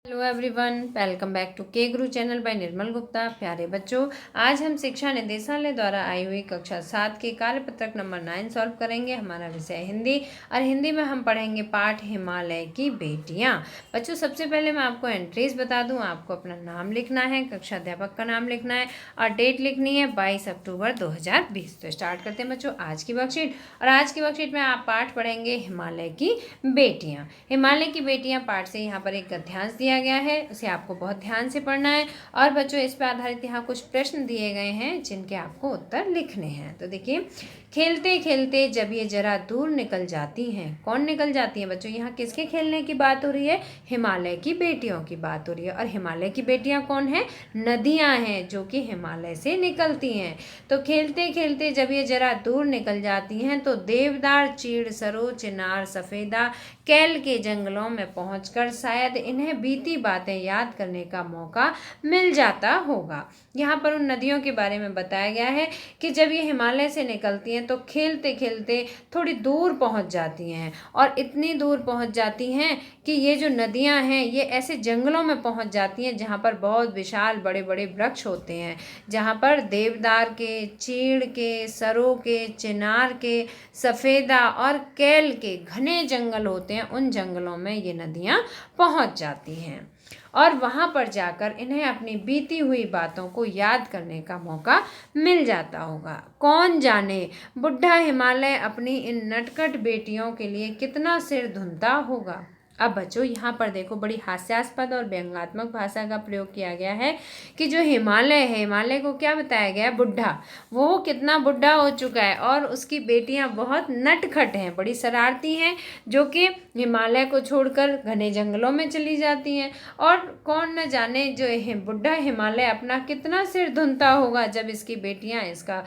Hello everyone, welcome back to K Guru channel bye निर्मल गुप्ता। प्यारे बच्चों, आज हम शिक्षा निदेशालय द्वारा आई हुई कक्षा 7 के कार्यपत्रक नंबर 9 सॉल्व करेंगे। हमारा विषय हिंदी और हिंदी में हम पढ़ेंगे पाठ हिमालय की बेटियां। बच्चों, सबसे पहले मैं आपको एंट्रीज बता दूं। आपको अपना नाम लिखना है, कक्षा अध्यापक का नाम लिखना है और डेट लिखनी है 22 अक्टूबर 2020। तो स्टार्ट करते हैं बच्चों आज की वर्कशीट। और आज की वर्कशीट में आप पाठ पढ़ेंगे हिमालय की बेटियाँ। हिमालय की बेटियाँ पाठ से यहाँ पर एक गद्यांश दिया गया है, उसे आपको बहुत ध्यान से पढ़ना है। और बच्चों, इस पर आधारित यहाँ कुछ प्रश्न दिए गए हैं जिनके आपको उत्तर लिखने हैं। तो देखिए, खेलते खेलते जब ये जरा दूर निकल जाती हैं। कौन निकल जाती हैं बच्चों? यहाँ किसके खेलने की बात हो रही है? हिमालय की बेटियों की बात हो रही है। और हिमालय की बेटियां कौन है? नदियां हैं जो कि हिमालय से निकलती हैं। तो खेलते खेलते जब ये जरा दूर निकल जाती हैं तो देवदार, चीड़, सरो, चिनार, सफेदा, कैल के जंगलों में पहुंचकर शायद इन्हें बीती बातें याद करने का मौका मिल जाता होगा। यहाँ पर उन नदियों के बारे में बताया गया है कि जब ये हिमालय से निकलती हैं तो खेलते खेलते थोड़ी दूर पहुंच जाती हैं। और इतनी दूर पहुंच जाती हैं कि ये जो नदियां हैं ये ऐसे जंगलों में पहुंच जाती हैं जहाँ पर बहुत विशाल बड़े बड़े वृक्ष होते हैं, जहाँ पर देवदार के, चीड़ के, सरो के, चिनार के, सफ़ेदा और कैल के घने जंगल होते हैं। उन जंगलों में ये नदियाँ पहुँच जाती हैं और वहाँ पर जाकर इन्हें अपनी बीती हुई बातों को याद करने का मौका मिल जाता होगा। कौन जाने बुढ़ा हिमालय अपनी इन नटखट बेटियों के लिए कितना सिर धुनता होगा। अब बच्चों, यहाँ पर देखो, बड़ी हास्यास्पद और व्यंग्यात्मक भाषा का प्रयोग किया गया है कि जो हिमालय है, हिमालय को क्या बताया गया है? बुढ़ा। वो कितना बुढ़ा हो चुका है और उसकी बेटियाँ बहुत नटखट हैं, बड़ी शरारती हैं, जो कि हिमालय को छोड़कर घने जंगलों में चली जाती हैं। और कौन न जाने जो बुढ़ा हिमालय अपना कितना सिर धुनता होगा जब इसकी बेटियाँ इसका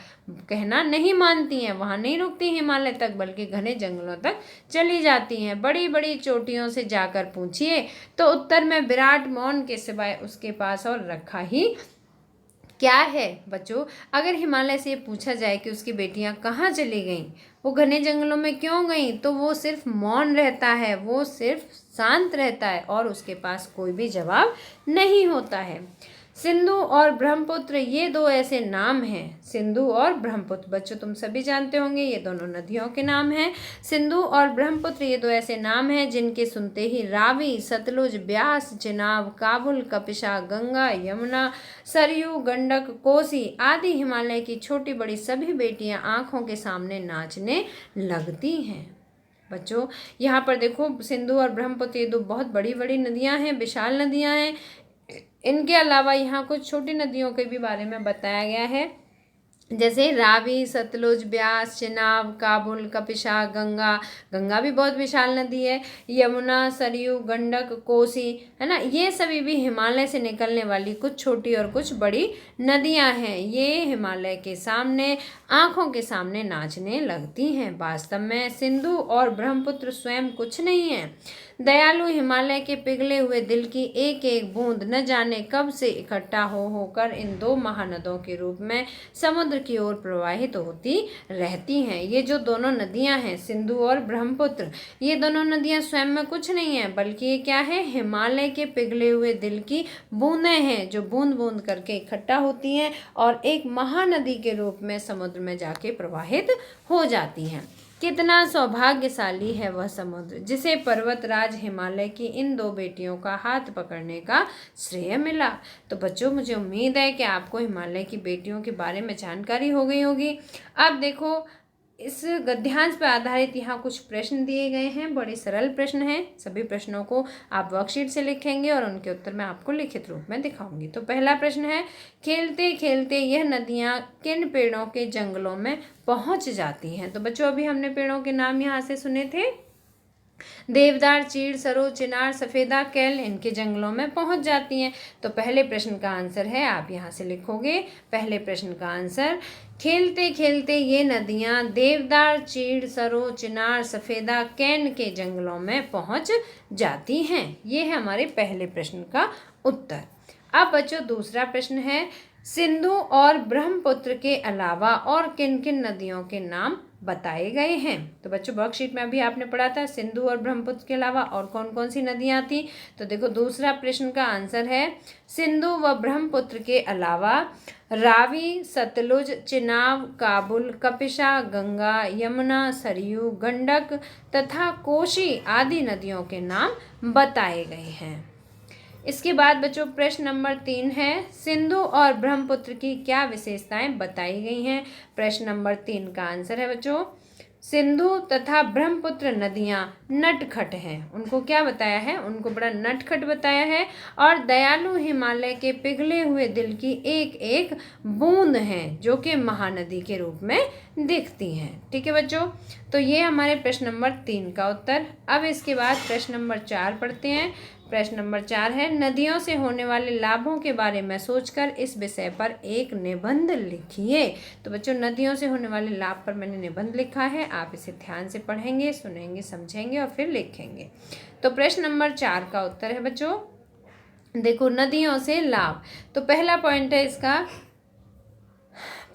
कहना नहीं मानती हैं, वहाँ नहीं रुकती हिमालय तक बल्कि घने जंगलों तक चली जाती हैं। बड़ी बड़ी चोटियों से जाकर पूछिए तो उत्तर में विराट मौन के सिवाय उसके पास और रखा ही क्या है। बच्चों, अगर हिमालय से ये पूछा जाए कि उसकी बेटियां कहाँ चली गईं, वो घने जंगलों में क्यों गईं, तो वो सिर्फ मौन रहता है, वो सिर्फ शांत रहता है और उसके पास कोई भी जवाब नहीं होता है। सिंधु और ब्रह्मपुत्र ये दो ऐसे नाम हैं। सिंधु और ब्रह्मपुत्र, बच्चों तुम सभी जानते होंगे ये दोनों नदियों के नाम हैं। सिंधु और ब्रह्मपुत्र ये दो ऐसे नाम हैं जिनके सुनते ही रावी, सतलुज, ब्यास, चिनाब, काबुल, कपिशा, गंगा, यमुना, सरयू, गंडक, कोसी आदि हिमालय की छोटी बड़ी सभी बेटियां आंखों के सामने नाचने लगती हैं। बच्चों, यहाँ पर देखो, सिंधु और ब्रह्मपुत्र ये दो बहुत बड़ी बड़ी नदियाँ हैं, विशाल नदियाँ हैं। इनके अलावा यहाँ कुछ छोटी नदियों के भी बारे में बताया गया है, जैसे रावी, सतलुज, ब्यास, चिनाब, काबुल, कपिशा, गंगा। गंगा भी बहुत विशाल नदी है। यमुना, सरयू, गंडक, कोसी, है ना, ये सभी भी हिमालय से निकलने वाली कुछ छोटी और कुछ बड़ी नदियां हैं। ये हिमालय के सामने, आंखों के सामने नाचने लगती हैं। वास्तव में सिंधु और ब्रह्मपुत्र स्वयं कुछ नहीं है। दयालु हिमालय के पिघले हुए दिल की एक एक बूंद न जाने कब से इकट्ठा हो होकर इन दो महानदों के रूप में समुद्र की ओर प्रवाहित होती रहती हैं। ये जो दोनों नदियां हैं, सिंधु और ब्रह्मपुत्र, ये दोनों नदियां स्वयं में कुछ नहीं है बल्कि ये क्या है? हिमालय के पिघले हुए दिल की बूंदें हैं जो बूंद बूंद करके इकट्ठा होती हैं और एक महानदी के रूप में समुद्र में जाके प्रवाहित हो जाती हैं। कितना सौभाग्यशाली है वह समुद्र जिसे पर्वतराज हिमालय की इन दो बेटियों का हाथ पकड़ने का श्रेय मिला। तो बच्चों, मुझे उम्मीद है कि आपको हिमालय की बेटियों के बारे में जानकारी हो गई होगी। अब देखो, इस गद्यांश पर आधारित यहाँ कुछ प्रश्न दिए गए हैं, बड़े सरल प्रश्न हैं। सभी प्रश्नों को आप वर्कशीट से लिखेंगे और उनके उत्तर मैं आपको लिखित रूप में दिखाऊंगी। तो पहला प्रश्न है, खेलते खेलते यह नदियाँ किन पेड़ों के जंगलों में पहुँच जाती हैं? तो बच्चों, अभी हमने पेड़ों के नाम यहाँ से सुने थे। देवदार, चीड़, सरो, चिनार, सफेदा, कैल इनके जंगलों में पहुंच जाती हैं। तो पहले प्रश्न का आंसर है, आप यहाँ से लिखोगे पहले प्रश्न का आंसर, खेलते खेलते ये नदियाँ देवदार, चीड़, सरो, चिनार, सफेदा, कैन के जंगलों में पहुंच जाती हैं। ये है हमारे पहले प्रश्न का उत्तर। अब बच्चों, दूसरा प्रश्न है, सिंधु और ब्रह्मपुत्र के अलावा और किन किन नदियों के नाम बताए गए हैं। तो बच्चों वर्कशीट में अभी आपने पढ़ा था सिंधु और ब्रह्मपुत्र के अलावा और कौन कौन सी नदियां थी। तो देखो दूसरा प्रश्न का आंसर है सिंधु व ब्रह्मपुत्र के अलावा रावी, सतलुज, चिनाब, काबुल, कपिशा, गंगा, यमुना, सरयू, गंडक तथा कोशी आदि नदियों के नाम बताए गए हैं। इसके बाद बच्चों प्रश्न नंबर 3 है सिंधु और ब्रह्मपुत्र की क्या विशेषताएं बताई गई हैं। प्रश्न नंबर 3 का आंसर है बच्चों सिंधु तथा ब्रह्मपुत्र नदियां नटखट हैं। उनको क्या बताया है, उनको बड़ा नटखट बताया है और दयालु हिमालय के पिघले हुए दिल की एक एक बूंद हैं जो कि महानदी के रूप में दिखती हैं। ठीक है बच्चों, तो ये हमारे प्रश्न नंबर 3 का उत्तर। अब इसके बाद प्रश्न नंबर 4 पढ़ते हैं। प्रश्न नंबर 4 है नदियों से होने वाले लाभों के बारे में सोचकर इस विषय पर एक निबंध लिखिए। तो बच्चों नदियों से होने वाले लाभ पर मैंने निबंध लिखा है, आप इसे ध्यान से पढ़ेंगे, सुनेंगे, समझेंगे और फिर लिखेंगे। तो प्रश्न नंबर 4 का उत्तर है बच्चों देखो नदियों से लाभ। तो पहला पॉइंट है इसका,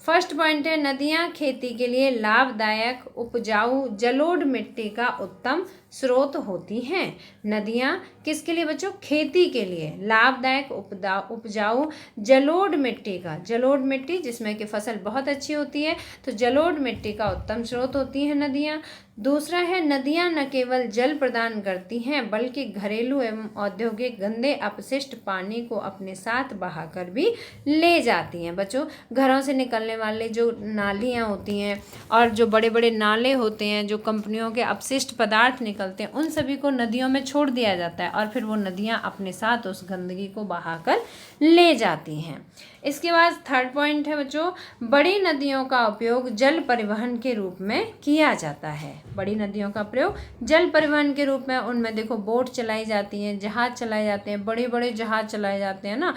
फर्स्ट पॉइंट है नदियां खेती के लिए लाभदायक उपजाऊ जलोढ़ मिट्टी का उत्तम स्रोत होती हैं। नदियां किसके लिए बच्चों, खेती के लिए लाभदायक उपजाऊ जलोढ़ मिट्टी का, जलोढ़ मिट्टी जिसमें कि फसल बहुत अच्छी होती है, तो जलोढ़ मिट्टी का उत्तम स्रोत होती हैं नदियां। दूसरा है नदियां न केवल जल प्रदान करती हैं बल्कि घरेलू एवं औद्योगिक गंदे अपशिष्ट पानी को अपने साथ बहाकर भी ले जाती हैं। बच्चों घरों से निकलने वाले जो नालियां होती हैं और जो बड़े बड़े नाले होते हैं, जो कंपनियों के अपशिष्ट पदार्थ निकलते हैं, उन सभी को नदियों में छोड़ दिया जाता है और फिर वो नदियां अपने साथ उस गंदगी को बहाकर ले जाती हैं। इसके बाद थर्ड पॉइंट है बच्चों बड़ी नदियों का उपयोग जल परिवहन के रूप में किया जाता है। बड़ी नदियों का प्रयोग जल परिवहन के रूप में, उनमें देखो बोट चलाई जाती हैं, जहाज चलाए जाते हैं, बड़े बड़े जहाज चलाए जाते हैं ना,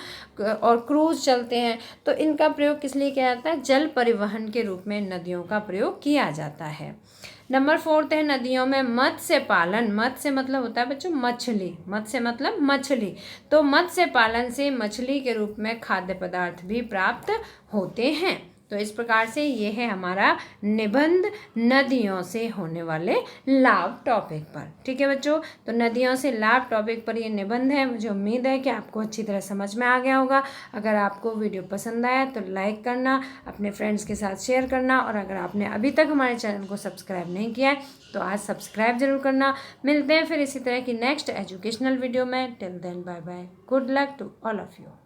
और क्रूज चलते हैं। तो इनका प्रयोग किस लिए किया जाता है, जल परिवहन के रूप में नदियों का प्रयोग किया जाता है। नंबर 4 है नदियों में मत्स्य पालन। मत्स्य मतलब होता है बच्चों मछली, मत्स्य मतलब मछली। तो मत्स्य पालन से मछली के रूप में खाद्य पदार्थ भी प्राप्त होते हैं। तो इस प्रकार से ये है हमारा निबंध नदियों से होने वाले लाभ टॉपिक पर। ठीक है बच्चों, तो नदियों से लाभ टॉपिक पर ये निबंध है। मुझे उम्मीद है कि आपको अच्छी तरह समझ में आ गया होगा। अगर आपको वीडियो पसंद आया तो लाइक करना, अपने फ्रेंड्स के साथ शेयर करना, और अगर आपने अभी तक हमारे चैनल को सब्सक्राइब नहीं किया है तो आज सब्सक्राइब जरूर करना। मिलते हैं फिर इसी तरह की नेक्स्ट एजुकेशनल वीडियो में। Till then bye bye, good luck to all of you.